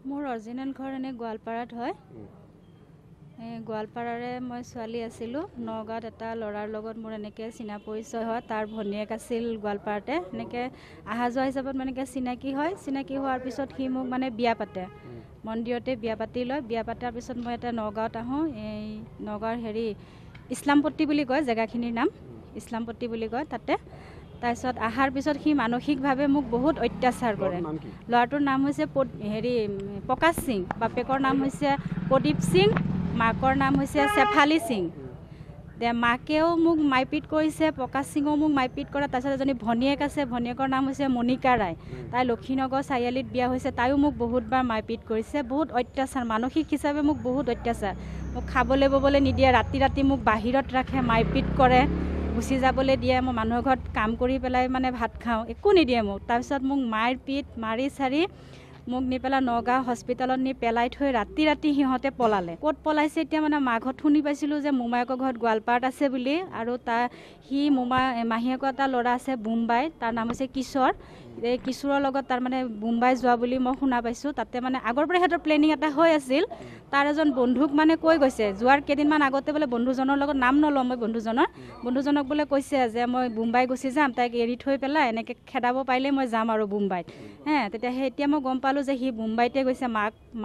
মোৰ অৰিজিনেল ঘৰ এনে গোৱালপাৰাত হয়। গোৱালপাৰাৰে মই ছোৱালী আছিলোঁ। নগাঁৱত এটা ল'ৰাৰ লগত মোৰ এনেকৈ চিনা পৰিচয় হয়। তাৰ ভনীয়েক আছিল গোৱালপাৰাতে। এনেকৈ অহা যোৱা হিচাপত মানে চিনাকি হয়। চিনাকি হোৱাৰ পিছত সি মোক মানে বিয়া পাতে। মন্দিৰতে বিয়া পাতি লয়। বিয়া পাতাৰ পিছত মই এটা নগাঁৱত আহোঁ। এই নগাঁৱৰ ইছলামপট্টি বুলি কয় জেগাখিনিৰ নাম। ইছলামপট্টি বুলি কয় তাতে। তাৰপিছত অহাৰ পিছত সি মানসিকভাৱে মোক বহুত অত্যাচাৰ কৰে। ল'ৰাটোৰ নাম হৈছে প্ৰকাশ সিং, বাপেকৰ নাম হৈছে প্ৰদীপ সিং, মাকৰ নাম হৈছে চেফালী সিং। মাকেও মোক মাৰপিট কৰিছে, প্ৰকাশ সিঙেও মোক মাৰপিট কৰে। তাৰপিছত এজনী ভনীয়েক আছে, ভনীয়েকৰ নাম হৈছে মণিকা ৰায়। তাই লক্ষীনগৰ চাৰিআলিত বিয়া হৈছে। তাইও মোক বহুতবাৰ মাৰপিট কৰিছে, বহুত অত্যাচাৰ, মানসিক হিচাপে মোক বহুত অত্যাচাৰ। মোক খাবলৈ ববলৈ নিদিয়ে, ৰাতি ৰাতি মোক বাহিৰত ৰাখে, মাৰপিট কৰে, গুচি যাবলৈ দিয়ে। মই মানুহৰ ঘৰত কাম কৰি পেলাই মানে ভাত খাওঁ, একো নিদিয়ে মোক। তাৰপিছত মোক মাৰপিট মাৰি চাৰি মোক নি পেলাই নগাঁও হস্পিটেলত নি পেলাই থৈ ৰাতি ৰাতি সিহঁতে পলালে। ক'ত পলাইছে এতিয়া মানে মাঘত শুনি পাইছিলোঁ যে মোমায়েকৰ ঘৰত গোৱালপাৰাত আছে বুলি। আৰু মাহীয়েকৰ এটা ল'ৰা আছে বোম্বাই, তাৰ নাম হৈছে কিশোৰ। এই কিশোৰৰ লগত তাৰ মানে বোম্বাই যোৱা বুলি মই শুনা পাইছোঁ। তাতে মানে আগৰ পৰা সিহঁতৰ প্লেনিং এটা হৈ আছিল। তাৰ এজন বন্ধুক মানে কৈ গৈছে, যোৱাৰ কেইদিনমান আগতে বোলে বন্ধুজনৰ লগত, নাম নলওঁ মই বন্ধুজনক বোলে কৈছে যে মই বোম্বাই গুচি যাম, তাইক এৰি থৈ পেলাই এনেকৈ খেদাব পাৰিলে মই যাম আৰু বোম্বাইত। তেতিয়া এতিয়া মই গম পালোঁ যে সি বোম্বাইতে গৈছে।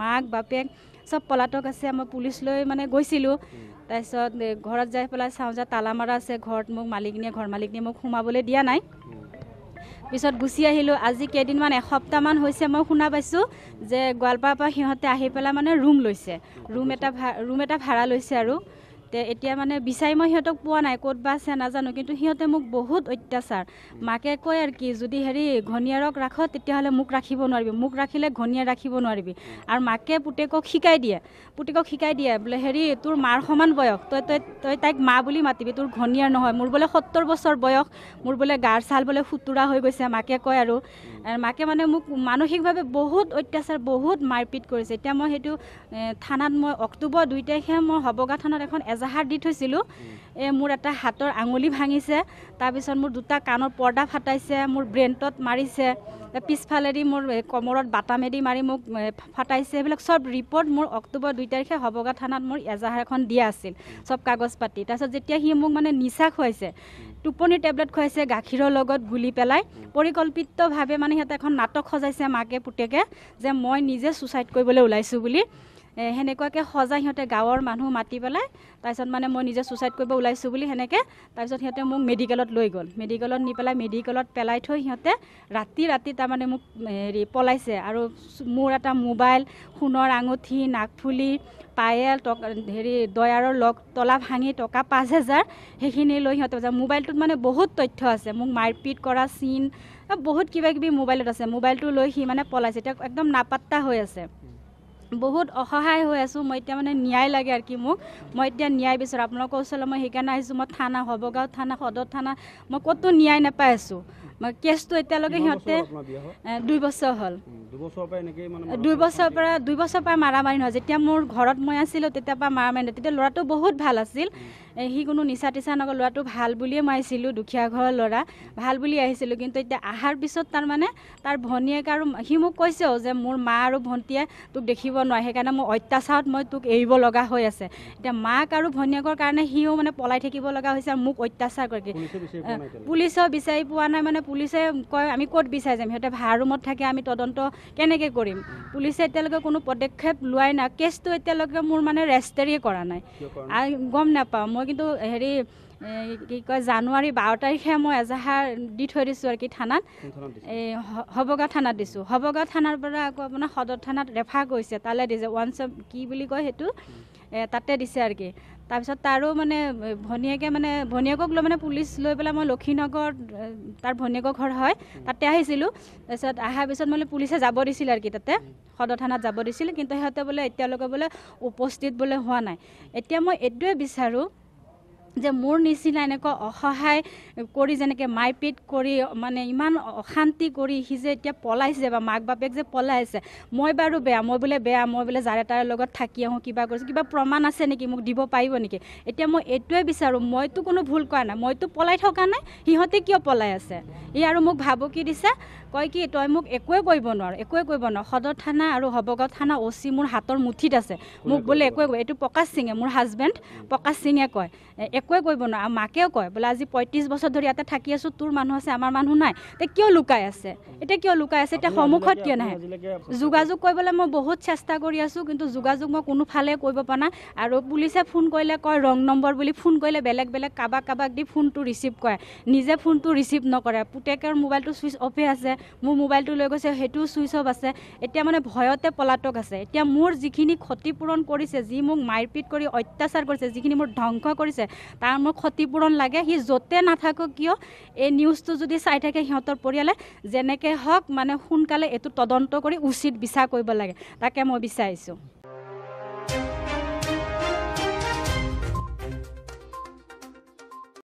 মাক বাপেক চব পলাতক আছে। মই পুলিচ লৈ মানে গৈছিলোঁ। তাৰপিছত ঘৰত যাই পেলাই চাওঁ যে তালা মাৰা আছে ঘৰত। মোক ঘৰ মালিকনীয়ে মোক সোমাবলৈ দিয়া নাই। পিছত গুচি আহিলোঁ। আজি কেইদিনমান এসপ্তাহমান হৈছে মই শুনা পাইছোঁ যে গোৱালপাৰাৰ পৰা সিহঁতে আহি পেলাই মানে ৰুম লৈছে, ৰুম এটা ভাড়া লৈছে। আৰু এতিয়া মানে বিচাৰি মই সিহঁতক পোৱা নাই, ক'ত বা আছে নাজানো। কিন্তু সিহঁতে মোক বহুত অত্যাচাৰ। মাকে কয় আৰু কি, যদি ঘনীয়াৰক ৰাখ তেতিয়াহ'লে মোক ৰাখিব নোৱাৰিবি, মোক ৰাখিলে ঘনীয়াৰ ৰাখিব নোৱাৰিবি। আৰু মাকে পুতেকক শিকাই দিয়ে বোলে তোৰ মাৰ সমান বয়স, তই তাইক মা বুলি মাতিবি, তোৰ ঘনীয়াৰ নহয়। মোৰ বোলে 70 বছৰ বয়স, মোৰ বোলে গাৰ ছাল বোলে সুতুৰা হৈ গৈছে, মাকে কয়। আৰু মাকে মানে মোক মানসিকভাৱে বহুত অত্যাচাৰ, বহুত মাৰপিট কৰিছে। এতিয়া মই সেইটো থানাত মই অক্টোবৰ 2 তাৰিখে মই হবগা থানাত এখন এজাহাৰ দি থৈছিলোঁ। মোৰ এটা হাতৰ আঙুলি ভাঙিছে, তাৰপিছত মোৰ 2টা কাণৰ পৰ্দা ফাটাইছে, মোৰ ব্ৰেইনটোত মাৰিছে, পিছফালেদি মোৰ কমৰত বাটামেদি মাৰি মোক ফাটাইছে। সেইবিলাক চব ৰিপৰ্ট মোৰ অক্টোবৰ 2 তাৰিখে হবগা থানাত মোৰ এজাহাৰ এখন দিয়া আছিল, চব কাগজ পাতি। তাৰপিছত যেতিয়া সি মোক মানে নিচা খুৱাইছে, টোপনি টেবলেট খুৱাইছে গাখীৰৰ লগত গুলি পেলাই, পৰিকল্পিতভাৱে মানে সিহঁতে এখন নাটক সজাইছে মাকে পুতেকে, যে মই নিজে ছুচাইড কৰিবলৈ ওলাইছোঁ বুলি। সেনেকুৱাকৈ সজাই সিহঁতে গাঁৱৰ মানুহ মাতি পেলাই, তাৰপিছত মানে মই নিজে ছুচাইড কৰিব ওলাইছোঁ বুলি সেনেকৈ। তাৰপিছত সিহঁতে মোক মেডিকেলত লৈ গ'ল। মেডিকেলত নি পেলাই মেডিকেলত পেলাই থৈ সিহঁতে ৰাতি তাৰমানে মোক পলাইছে। আৰু মোৰ এটা মোবাইল, সোণৰ আঙুঠি, নাকফুলি, পায়েল, দয়াৰৰ তলা ভাঙি টকা 5,000 সেইখিনি লৈ সিহঁতে যায়। মোবাইলটোত মানে বহুত তথ্য আছে, মোক মাৰপিট কৰা চিন বহুত কিবা কিবি মোবাইলত আছে। মোবাইলটো লৈ সি মানে পলাইছে, এতিয়া একদম নাপাত্তা হৈ আছে। বহুত অসহায় হৈ আছোঁ মই এতিয়া, মানে ন্যায় লাগে আৰু কি মোক। মই এতিয়া ন্যায় বিচাৰোঁ আপোনালোকৰ ওচৰলৈ। মই সেইকাৰণে আহিছোঁ। মই থানা, হবগাঁও থানা, সদৰ থানা, মই ক'তো ন্যায় নাপাই আছোঁ। মই কেছটো এতিয়ালৈকে সিহঁতে 2 বছৰ হ'ল। 2 বছৰৰ পৰা মাৰামাৰি নহয়। যেতিয়া মোৰ ঘৰত মই আছিলোঁ তেতিয়াৰ পৰা মাৰামাৰি নহয়। তেতিয়া ল'ৰাটো বহুত ভাল আছিল, সি কোনো নিচা টিচা নকৰে। ল'ৰাটো ভাল বুলিয়ে মই আহিছিলোঁ, দুখীয়া ঘৰৰ ল'ৰা, ভাল বুলি আহিছিলোঁ। কিন্তু এতিয়া অহাৰ পিছত তাৰমানে তাৰ ভনীয়েক, আৰু সি মোক কৈছেও যে মোৰ মা আৰু ভণ্টীয়ে তোক দেখিব নোৱাৰে, সেইকাৰণে মোৰ অত্যাচাৰত মই তোক এৰিব লগা হৈ আছে। এতিয়া মাক আৰু ভনীয়েকৰ কাৰণে সিও মানে পলাই থাকিব লগা হৈছে, আৰু মোক অত্যাচাৰ কৰে। পুলিচেও বিচাৰি পোৱা নাই। মানে পুলিচে কয় আমি ক'ত বিচাৰি যাম, সিহঁতে ভাড়া ৰুমত থাকে, আমি তদন্ত কেনেকৈ কৰিম। পুলিচে এতিয়ালৈকে কোনো পদক্ষেপ লোৱাই নাই। কেছটো এতিয়ালৈকে মোৰ মানে ৰেজিষ্টাৰেই কৰা নাই, গম নাপাওঁ মই। কিন্তু জানুৱাৰী 12 তাৰিখে মই এজাহাৰ দি থৈ দিছোঁ আৰু কি থানাত, হবগাঁও থানাত দিছোঁ। হবগাঁও থানাৰ পৰা আকৌ আপোনাৰ সদৰ থানাত ৰেফাৰ কৰিছে, তালৈ দিছে, কি বুলি কয় সেইটো, তাতে দিছে আৰু কি। তাৰপিছত তাৰো মানে ভনীয়েকক লৈ মানে পুলিচ লৈ পেলাই মই লক্ষীনগৰ, তাৰ ভনীয়েকৰ ঘৰ হয়, তাতে আহিছিলোঁ। তাৰপিছত অহাৰ পিছত মানে পুলিচে যাব দিছিল আৰু কি, তাতে সদৰ থানাত যাব দিছিল। কিন্তু সিহঁতে বোলে এতিয়ালৈকে বোলে উপস্থিত বোলে হোৱা নাই। এতিয়া মই এইটোৱে বিচাৰোঁ যে মোৰ নিচিনা এনেকুৱা অসহায় কৰি, যেনেকৈ মাৰপিট কৰি, মানে ইমান অশান্তি কৰি সি যে এতিয়া পলাইছে, বা মাক বাপেক যে পলাইছে, মই বাৰু বেয়া, মই বোলে যাৰে তাৰে লগত থাকি আহোঁ, কিবা কৰিছোঁ, কিবা প্ৰমাণ আছে নেকি, মোক দিব পাৰিব নেকি। এতিয়া মই এইটোৱে বিচাৰোঁ, মইতো কোনো ভুল কৰা নাই, মইতো পলাই থকা নাই, সিহঁতে কিয় পলাই আছে। আৰু মোক ভাবুকি দিছে, কয় কি তই মোক একোৱে কৰিব নোৱাৰ সদৰ থানা আৰু হবগাঁও থানা OC মোৰ হাতৰ মুঠিত আছে মোক বোলে একোৱে এইটো প্ৰকাশ সিঙে মোৰ হাজবেণ্ড প্ৰকাশ সিঙে কয় একোৱে কৰিব নোৱাৰ আৰু মাকেও কয় বোলে আজি 35 বছৰ ধৰি ইয়াতে থাকি আছোঁ তোৰ মানুহ আছে আমাৰ মানুহ নাই তে কিয় লুকাই আছে এতিয়া সন্মুখত কিয় নাহে যোগাযোগ কৰিবলৈ মই বহুত চেষ্টা কৰি আছোঁ কিন্তু যোগাযোগ মই কোনোফালে কৰিব পৰা নাই আৰু পুলিচে ফোন কৰিলে কয় ৰং নম্বৰ বুলি ফোন কৰিলে বেলেগ কাবাক দি ফোনটো ৰিচিভ কৰে নিজে ফোনটো ৰিচিভ নকৰে পুতেকৰ মোবাইলটো চুইচ অফে আছে মোৰ মোবাইলটো লৈ গৈছে সেইটোও চুইচ অফ আছে এতিয়া মানে ভয়তে পলাতক আছে এতিয়া মোৰ যিখিনি ক্ষতিপূৰণ কৰিছে যি মোক মাৰপিট কৰি অত্যাচাৰ কৰিছে যিখিনি মোৰ ধ্বংস কৰিছে তাৰ মোক ক্ষতিপূৰণ লাগে সি য'তে নাথাকক কিয় এই নিউজটো যদি চাই থাকে সিহঁতৰ পৰিয়ালে যেনেকৈ হওক মানে সোনকালে এইটো তদন্ত কৰি উচিত বিচাৰ কৰিব লাগে তাকে মই বিচাৰিছোঁ